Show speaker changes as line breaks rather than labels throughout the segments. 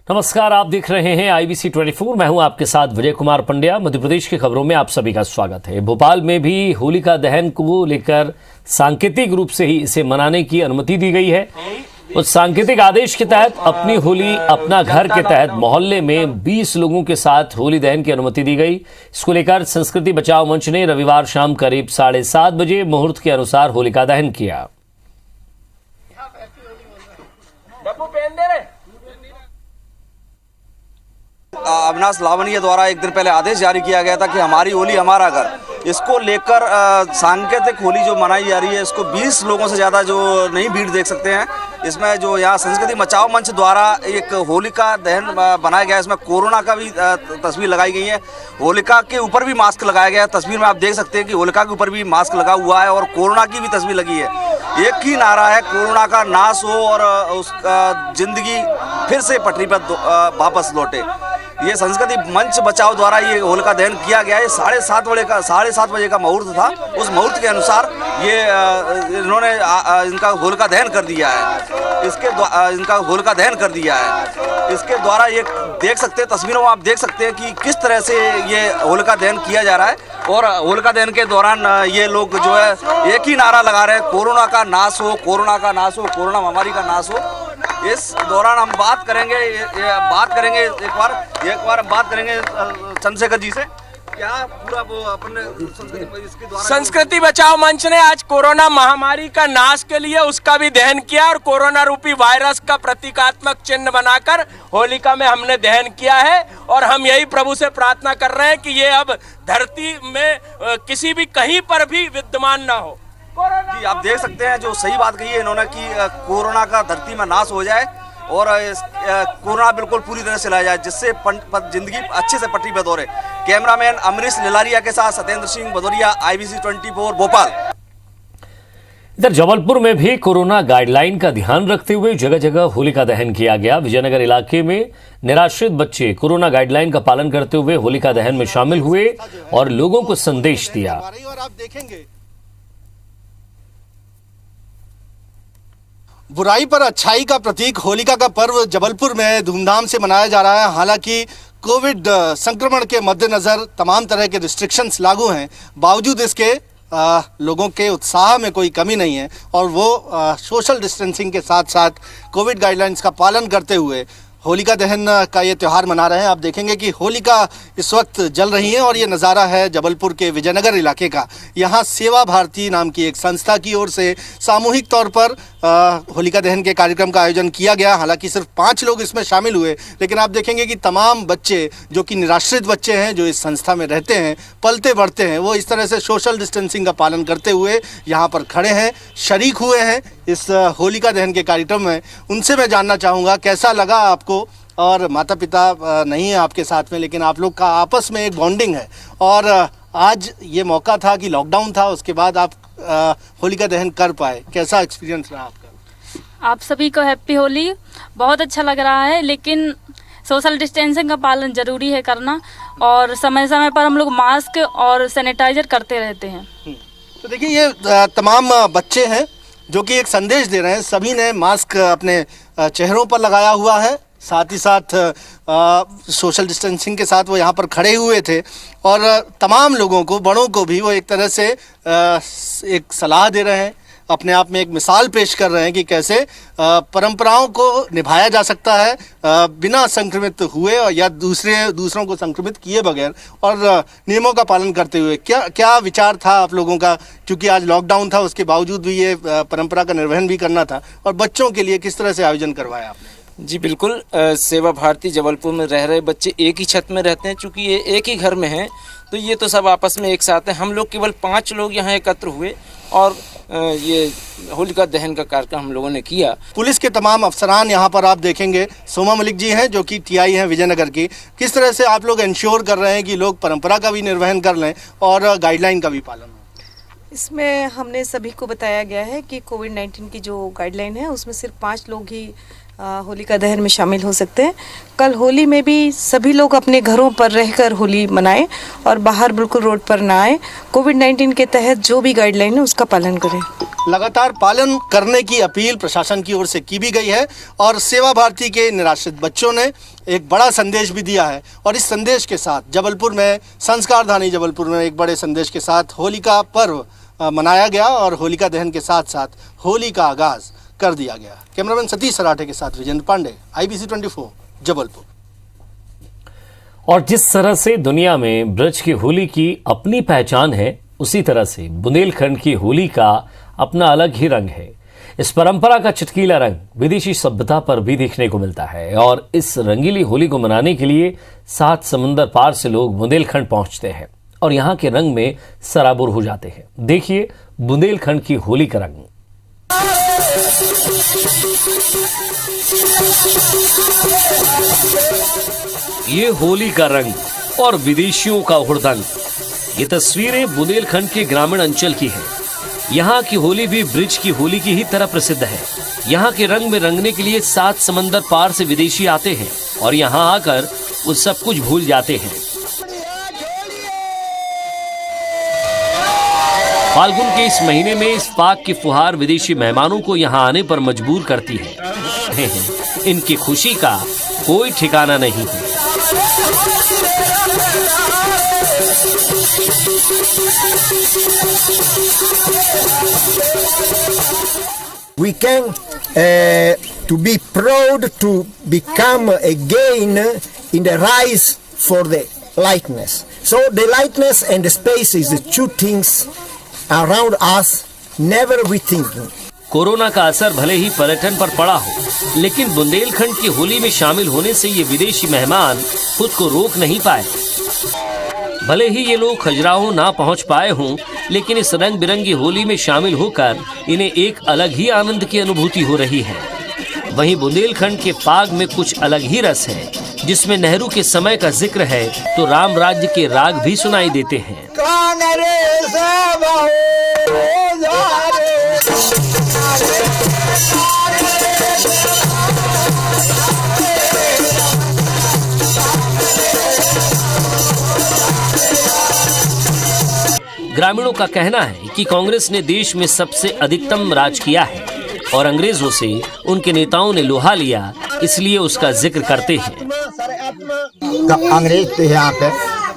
नमस्कार, आप देख रहे हैं IBC 24। मैं हूं आपके साथ विजय कुमार पंड्या। मध्य प्रदेश की खबरों में आप सभी का स्वागत है। भोपाल में भी होलिका दहन को लेकर सांकेतिक रूप से ही इसे मनाने की अनुमति दी गई है। उस सांकेतिक आदेश के तहत अपनी होली अपना घर के तहत मोहल्ले में 20 लोगों के साथ होली दहन की अनुमति दी गई। इसको लेकर संस्कृति बचाओ मंच ने रविवार शाम करीब 7:30 बजे मुहूर्त के अनुसार होलिका दहन किया।
अविनाश लावनिया द्वारा एक दिन पहले आदेश जारी किया गया था कि हमारी होली हमारा घर, इसको लेकर सांकेतिक होली जो मनाई जा रही है, इसको 20 लोगों से ज़्यादा जो नहीं भीड़ देख सकते हैं। इसमें जो यहाँ संस्कृति बचाओ मंच द्वारा एक होलिका दहन बनाया गया है, इसमें कोरोना का भी तस्वीर लगाई गई है। होलिका के ऊपर भी मास्क लगाया गया है। तस्वीर में आप देख सकते हैं कि होलिका के ऊपर भी मास्क लगा हुआ है और कोरोना की भी तस्वीर लगी है। एक ही नारा है, कोरोना का नाश हो और उसका जिंदगी फिर से पटरी पर वापस लौटे। ये संस्कृति मंच बचाओ द्वारा ये होलिका दहन किया गया है। 7:30 बजे का मुहूर्त था। उस मुहूर्त के अनुसार ये इन्होंने इनका होलिका दहन कर दिया है। इनका होलिका दहन कर दिया है। इसके द्वारा ये देख सकते हैं, तस्वीरों में आप देख सकते हैं कि किस तरह से ये होलिका दहन किया जा रहा है। और होलिका दहन के दौरान ये लोग जो है एक ही नारा लगा रहे हैं, कोरोना का नाश हो, कोरोना का नाश हो, कोरोना महामारी का नाश हो। इस दौरान हम बात करेंगे एक बार हम बात करेंगे चंद्रशेखर जी से। क्या पूरा वो अपने इसके द्वारा
संस्कृति बचाओ मंच ने आज कोरोना महामारी का नाश के लिए उसका भी दहन किया और कोरोना रूपी वायरस का प्रतीकात्मक चिन्ह बनाकर होलिका में हमने दहन किया है। और हम यही प्रभु से प्रार्थना कर रहे हैं कि ये अब धरती में किसी भी कहीं पर भी विद्यमान ना हो।
जी, आप देख सकते हैं जो सही बात कही है इन्होंने कि कोरोना का धरती में नाश हो जाए और कोरोना बिल्कुल पूरी तरह से लाया जाए, जिससे जिंदगी अच्छे से पटरी पर दौड़े। कैमरामैन अमरीश लिलारिया के साथ सत्येंद्र सिंह भदौरिया, IBC 24 भोपाल।
इधर जबलपुर में भी कोरोना गाइडलाइन का ध्यान रखते हुए जगह जगह होलिका दहन किया गया। विजयनगर इलाके में निराश्रित बच्चे कोरोना गाइडलाइन का पालन करते हुए होलिका दहन में शामिल हुए और लोगों को संदेश दिया।
और आप देखेंगे बुराई पर अच्छाई का प्रतीक होलिका का पर्व जबलपुर में धूमधाम से मनाया जा रहा है। हालांकि कोविड संक्रमण के मद्देनज़र तमाम तरह के रिस्ट्रिक्शंस लागू हैं, बावजूद इसके लोगों के उत्साह में कोई कमी नहीं है और वो सोशल डिस्टेंसिंग के साथ साथ कोविड गाइडलाइंस का पालन करते हुए होलिका दहन का ये त्यौहार मना रहे हैं। आप देखेंगे कि होलिका इस वक्त जल रही है और ये नज़ारा है जबलपुर के विजयनगर इलाके का। यहाँ सेवा भारती नाम की एक संस्था की ओर से सामूहिक तौर पर होलिका दहन के कार्यक्रम का आयोजन किया गया। हालांकि सिर्फ 5 लोग इसमें शामिल हुए, लेकिन आप देखेंगे कि तमाम बच्चे जो कि निराश्रित बच्चे हैं, जो इस संस्था में रहते हैं, पलते बढ़ते हैं, वो इस तरह से सोशल डिस्टेंसिंग का पालन करते हुए यहाँ पर खड़े हैं, शरीक हुए हैं इस होलिका दहन के कार्यक्रम में। उनसे मैं जानना चाहूँगा कैसा लगा आपको। और माता पिता नहीं है आपके साथ में, लेकिन आप लोग का आपस में एक बॉन्डिंग है और आज ये मौका था कि लॉकडाउन था, उसके बाद आप होलिका दहन कर पाए। कैसा एक्सपीरियंस रहा आपका?
आप सभी को हैप्पी होली। बहुत अच्छा लग रहा है, लेकिन सोशल डिस्टेंसिंग का पालन जरूरी है करना और समय समय पर हम लोग मास्क और सैनिटाइजर करते रहते हैं।
तो देखिए, ये तमाम बच्चे हैं जो कि एक संदेश दे रहे हैं। सभी ने मास्क अपने चेहरों पर लगाया हुआ है, साथ ही साथ सोशल डिस्टेंसिंग के साथ वो यहाँ पर खड़े हुए थे और तमाम लोगों को, बड़ों को भी वो एक तरह से एक सलाह दे रहे हैं, अपने आप में एक मिसाल पेश कर रहे हैं कि कैसे परंपराओं को निभाया जा सकता है बिना संक्रमित हुए और या दूसरों को संक्रमित किए बगैर और नियमों का पालन करते हुए। क्या विचार था आप लोगों का, क्योंकि आज लॉकडाउन था, उसके बावजूद भी ये परंपरा का निर्वहन भी करना था, और बच्चों के लिए किस तरह से आयोजन करवाया आपने?
जी बिल्कुल, सेवा भारती जबलपुर में रह रहे बच्चे एक ही छत में रहते हैं, चूँकि ये एक ही घर में हैं, तो ये तो सब आपस में एक साथ हैं। हम लोग केवल 5 लोग यहाँ एकत्र हुए और ये होलिका दहन का कार्यक्रम हम लोगों ने किया।
पुलिस के तमाम अफसरान यहाँ पर आप देखेंगे, सोमा मलिक जी हैं जो कि TI हैं विजयनगर की। किस तरह से आप लोग इंश्योर कर रहे हैं कि लोग परंपरा का भी निर्वहन कर लें और गाइडलाइन का भी पालन हो?
इसमें हमने सभी को बताया गया है कि कोविड-19 की जो गाइडलाइन है उसमें सिर्फ 5 लोग ही होलिका दहन में शामिल हो सकते हैं। कल होली में भी सभी लोग अपने घरों पर रहकर होली मनाएं और बाहर बिल्कुल रोड पर ना आए। कोविड-19 के तहत जो भी गाइडलाइन है उसका पालन करें।
लगातार पालन करने की अपील प्रशासन की ओर से की भी गई है और सेवा भारती के निराश्रित बच्चों ने एक बड़ा संदेश भी दिया है। और इस संदेश के साथ जबलपुर में संस्कारधानी जबलपुर में एक बड़े संदेश के साथ होलिका पर्व मनाया गया और होलिका दहन के साथ साथ होली का आगाज कर दिया गया। कैमरामैन सतीश सराठे के साथ विजेंद्र पांडे, IBC 24 जबलपुर।
और जिस तरह से दुनिया में ब्रज की होली की अपनी पहचान है, उसी तरह से बुंदेलखंड की होली का अपना अलग ही रंग है। इस परंपरा का चटकीला रंग विदेशी सभ्यता पर भी देखने को मिलता है और इस रंगीली होली को मनाने के लिए 7 समुंदर पार से लोग बुंदेलखंड पहुंचते हैं और यहाँ के रंग में सराबोर हो जाते हैं। देखिए बुंदेलखंड की होली का रंग। ये होली का रंग और विदेशियों का हुड़दंग। ये तस्वीरें बुंदेलखंड के ग्रामीण अंचल की हैं। यहाँ की होली भी ब्रिज की होली की ही तरह प्रसिद्ध है। यहाँ के रंग में रंगने के लिए 7 समंदर पार से विदेशी आते हैं और यहाँ आकर वो सब कुछ भूल जाते हैं। फाल्गुन के इस महीने में इस पाक की फुहार विदेशी मेहमानों को यहाँ आने पर मजबूर करती है। इनकी खुशी का कोई ठिकाना नहीं है।
We can to be proud to become again in the rise for the lightness. So the lightness and the space is the two things around us, never we thinking.
Corona का असर भले ही पर्यटन पर पड़ा हो, लेकिन बुंदेलखंड की होली में शामिल होने से ये विदेशी मेहमान खुद को रोक नहीं पाए। भले ही ये लोग खजुराहो ना पहुंच पाए हों, लेकिन इस रंग बिरंगी होली में शामिल होकर इन्हें एक अलग ही आनंद की अनुभूति हो रही है। वहीं बुंदेलखंड के पाग में कुछ अलग ही रस है, जिसमें नेहरू के समय का जिक्र है तो राम राज्य के राग भी सुनाई देते हैं। ग्रामीणों का कहना है कि कांग्रेस ने देश में सबसे अधिकतम राज किया है और अंग्रेजों से उनके नेताओं ने लोहा लिया, इसलिए उसका जिक्र करते हैं।
अंग्रेज थे यहाँ पे,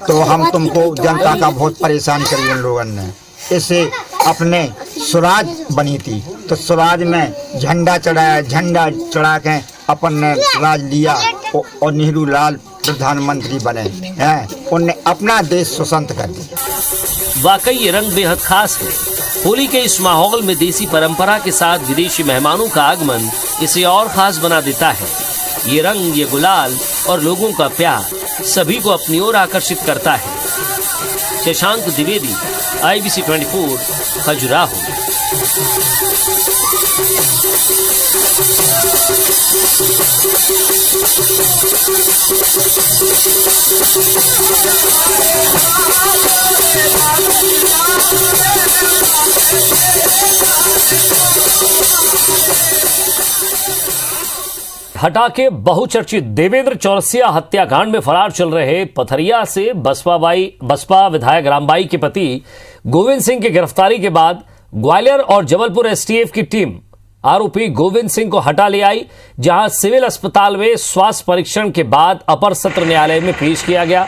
तो हम तुमको जनता का बहुत परेशान करी उन लोगों ने। इससे अपने स्वराज बनी थी, तो स्वराज में झंडा चढ़ाया, झंडा चढ़ा के अपन ने राज लिया और नेहरू लाल प्रधानमंत्री बने हैं। उनने अपना देश स्वतंत्र कर दिया।
वाकई ये रंग बेहद खास है। होली के इस माहौल में देसी परंपरा के साथ विदेशी मेहमानों का आगमन इसे और खास बना देता है। ये रंग, ये गुलाल और लोगों का प्यार सभी को अपनी ओर आकर्षित करता है। शशांक द्विवेदी, IBC 24 खजुराहो। हटा के बहुचर्चित देवेंद्र चौरसिया हत्याकांड में फरार चल रहे पथरिया से बसपा विधायक रामबाई के पति गोविंद सिंह की गिरफ्तारी के बाद ग्वालियर और जबलपुर STF की टीम आरोपी गोविंद सिंह को हटा ले आई, जहां सिविल अस्पताल में स्वास्थ्य परीक्षण के बाद अपर सत्र न्यायालय में पेश किया गया।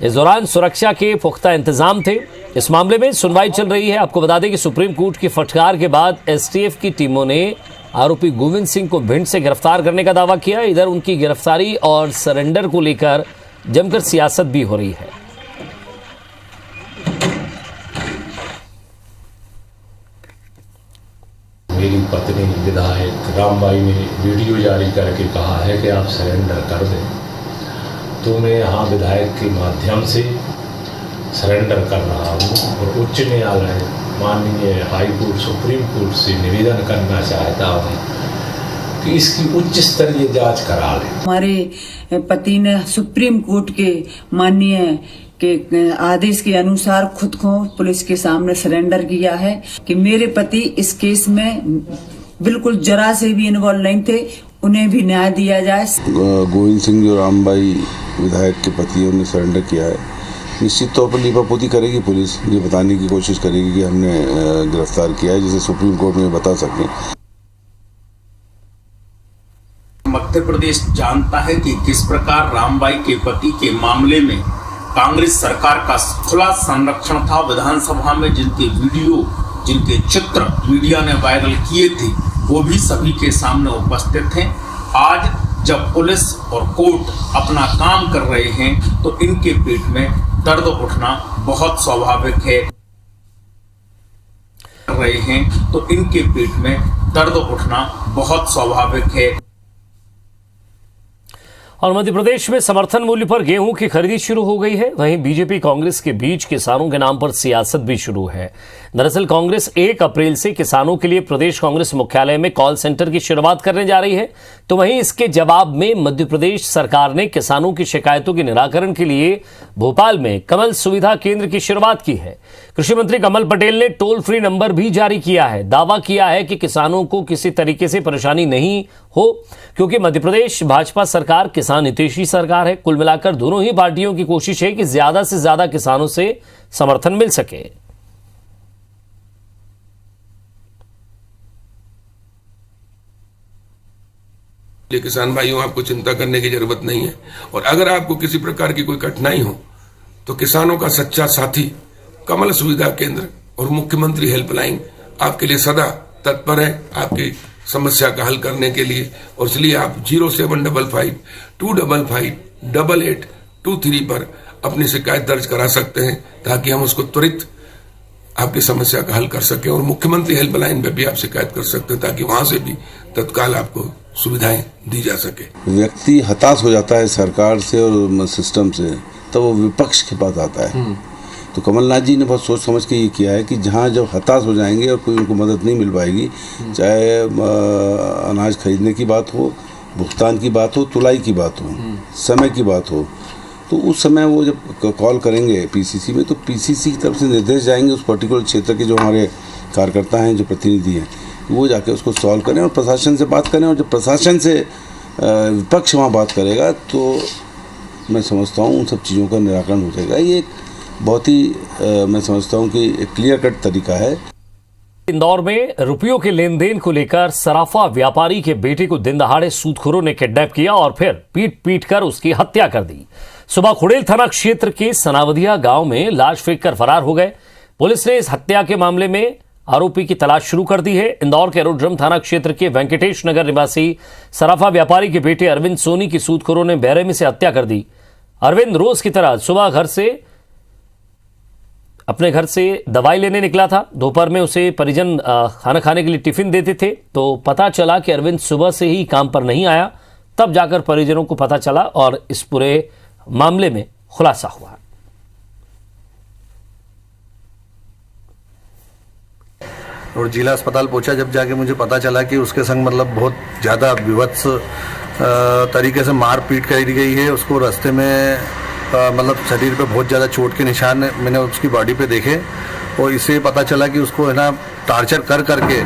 इस दौरान सुरक्षा के पुख्ता इंतजाम थे। इस मामले में सुनवाई चल रही है। आपको बता दें कि सुप्रीम कोर्ट की फटकार के बाद STF की टीमों ने आरोपी गोविंद सिंह को भिंड से गिरफ्तार करने का दावा किया। इधर उनकी गिरफ्तारी और सरेंडर को लेकर जमकर सियासत भी हो रही है।
मेरी पत्नी विधायक रामबाई ने वीडियो जारी करके कहा है कि आप सरेंडर कर दें, तो मैं यहाँ विधायक के माध्यम से सरेंडर कर रहा हूँ और उच्च न्यायालय, माननीय हाई कोर्ट, सुप्रीम कोर्ट से निवेदन करना चाहता हूँ कि इसकी उच्च स्तरीय जांच करा लें।
हमारे पति ने सुप्रीम कोर्ट के माननीय के आदेश के अनुसार खुद को पुलिस के सामने सरेंडर किया है कि मेरे पति इस केस में बिल्कुल जरा से भी इन्वॉल्व नहीं थे, उन्हें भी न्याय दिया जाए।
गोविंद सिंह जो रामबाई विधायक के पति है, उन्हें सरेंडर किया है। निश्चित तौर पर लीपापोती करेगी पुलिस, ये बताने की कोशिश करेगी कि हमने गिरफ्तार किया है, जिसे सुप्रीम कोर्ट में बता सकें।
मध्य प्रदेश जानता है कि किस प्रकार रामबाई के पति के मामले में कांग्रेस सरकार का खुला संरक्षण था। विधानसभा में जिनके वीडियो, जिनके चित्र मीडिया ने वायरल किए थे, वो भी सभी के सामने उपस्थित हैं। आज जब पुलिस और कोर्ट अपना काम कर रहे हैं तो इनके पेट में दर्द उठना बहुत स्वाभाविक है। कर रहे हैं तो इनके पेट में दर्द उठना बहुत स्वाभाविक है।
और मध्य प्रदेश में समर्थन मूल्य पर गेहूं की खरीदी शुरू हो गई है। वहीं बीजेपी कांग्रेस के बीच किसानों के नाम पर सियासत भी शुरू है। दरअसल कांग्रेस 1 अप्रैल से किसानों के लिए प्रदेश कांग्रेस मुख्यालय में कॉल सेंटर की शुरुआत करने जा रही है, तो वहीं इसके जवाब में मध्य प्रदेश सरकार ने किसानों की शिकायतों के निराकरण के लिए भोपाल में कमल सुविधा केंद्र की शुरुआत की है। कृषि मंत्री कमल पटेल ने टोल फ्री नंबर भी जारी किया है। दावा किया है कि किसानों को किसी तरीके से परेशानी नहीं हो, क्योंकि मध्य प्रदेश भाजपा सरकार किसान हितैषी सरकार है। कुल मिलाकर दोनों ही पार्टियों की कोशिश है कि ज्यादा से ज्यादा किसानों से समर्थन मिल सके।
किसान भाइयों, आपको चिंता करने की जरूरत नहीं है। और अगर आपको किसी प्रकार की कोई कठिनाई हो तो किसानों का सच्चा साथी कमल सुविधा केंद्र और मुख्यमंत्री हेल्पलाइन आपके लिए सदा तत्पर है, आपकी समस्या का हल करने के लिए। और इसलिए आप 0755-255-8823 पर अपनी शिकायत दर्ज करा सकते हैं, ताकि हम उसको त्वरित आपकी समस्या का हल कर सकें। और मुख्यमंत्री हेल्पलाइन पे भी आप शिकायत कर सकते हैं, ताकि वहां से भी तत्काल आपको सुविधाएं दी जा सके।
व्यक्ति हताश हो जाता है सरकार से और सिस्टम से, तो वो विपक्ष के पास आता है। तो कमलनाथ जी ने बहुत सोच समझ के ये किया है कि जहाँ जब हताश हो जाएंगे और कोई उनको मदद नहीं मिल पाएगी, चाहे अनाज खरीदने की बात हो, भुगतान की बात हो, तुलाई की बात हो, समय की बात हो, तो उस समय वो जब कॉल करेंगे पीसीसी में, तो पीसीसी की तरफ से निर्देश जाएंगे उस पर्टिकुलर क्षेत्र के जो हमारे कार्यकर्ता हैं, जो प्रतिनिधि हैं, वो जाके उसको सॉल्व करें और प्रशासन से बात करें। और जब प्रशासन से विपक्ष वहाँ बात करेगा तो मैं समझता हूँ उन सब चीज़ों का निराकरण हो जाएगा। ये एक बहुत ही मैं समझता हूँ कि एक क्लियर कट तरीका है।
इंदौर में रुपयों के लेन देन को लेकर सराफा व्यापारी के बेटे को दिन दहाड़े सूदखोरों ने किडनैप किया और फिर पीट कर उसकी हत्या कर दी। सुबह खुड़ेल थाना क्षेत्र के सनावदिया गांव में लाश फेंककर फरार हो गए। पुलिस ने इस हत्या के मामले में आरोपी की तलाश शुरू कर दी है। इंदौर के एरोड्रम थाना क्षेत्र के वेंकटेश नगर निवासी सराफा व्यापारी के बेटे अरविंद सोनी की सूदखोरों ने बेरहमी से हत्या कर दी। अरविंद रोज की तरह सुबह अपने घर से दवाई लेने निकला था। दोपहर में उसे परिजन खाना खाने के लिए टिफिन देते थे, तो पता चला कि अरविंद सुबह से ही काम पर नहीं आया। तब जाकर परिजनों को पता चला और इस पूरे मामले में खुलासा हुआ।
और जिला अस्पताल पहुंचा, जब जाके मुझे पता चला कि उसके संग मतलब बहुत ज़्यादा विवत्स तरीके से मार पीट करी गई है। उसको रास्ते में मतलब शरीर पे बहुत ज़्यादा चोट के निशान मैंने उसकी बॉडी पे देखे, और इससे पता चला कि उसको है ना टार्चर कर करके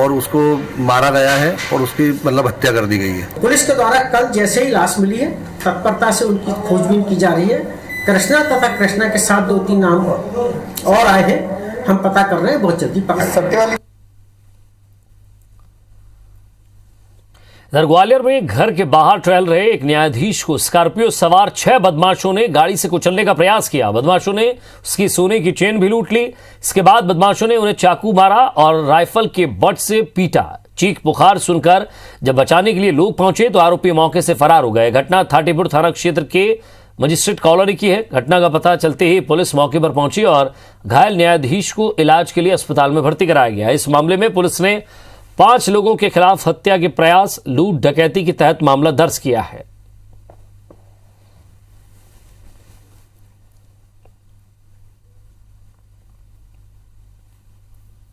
और उसको मारा गया है और उसकी मतलब हत्या कर दी गई है।
पुलिस के द्वारा कल जैसे ही लाश मिली है, तत्परता से उनकी खोजबीन की जा रही है। कृष्णा तथा कृष्णा के साथ 2-3 नाम और आए हैं, हम पता कर रहे हैं, बहुत जल्दी पकड़ सकते हैं।
इधर ग्वालियर में घर के बाहर टहल रहे एक न्यायाधीश को स्कॉर्पियो सवार 6 बदमाशों ने गाड़ी से कुचलने का प्रयास किया। बदमाशों ने उसकी सोने की चेन भी लूट ली। इसके बाद बदमाशों ने उन्हें चाकू मारा और राइफल के बट से पीटा। चीख पुकार सुनकर जब बचाने के लिए लोग पहुंचे तो आरोपी मौके से फरार हो गए। घटना थाटीपुर थाना क्षेत्र के मजिस्ट्रेट कॉलोनी की है। घटना का पता चलते ही पुलिस मौके पर पहुंची और घायल न्यायाधीश को इलाज के लिए अस्पताल में भर्ती कराया गया। इस मामले में पुलिस ने 5 लोगों के खिलाफ हत्या के प्रयास, लूट, डकैती के तहत मामला दर्ज किया है।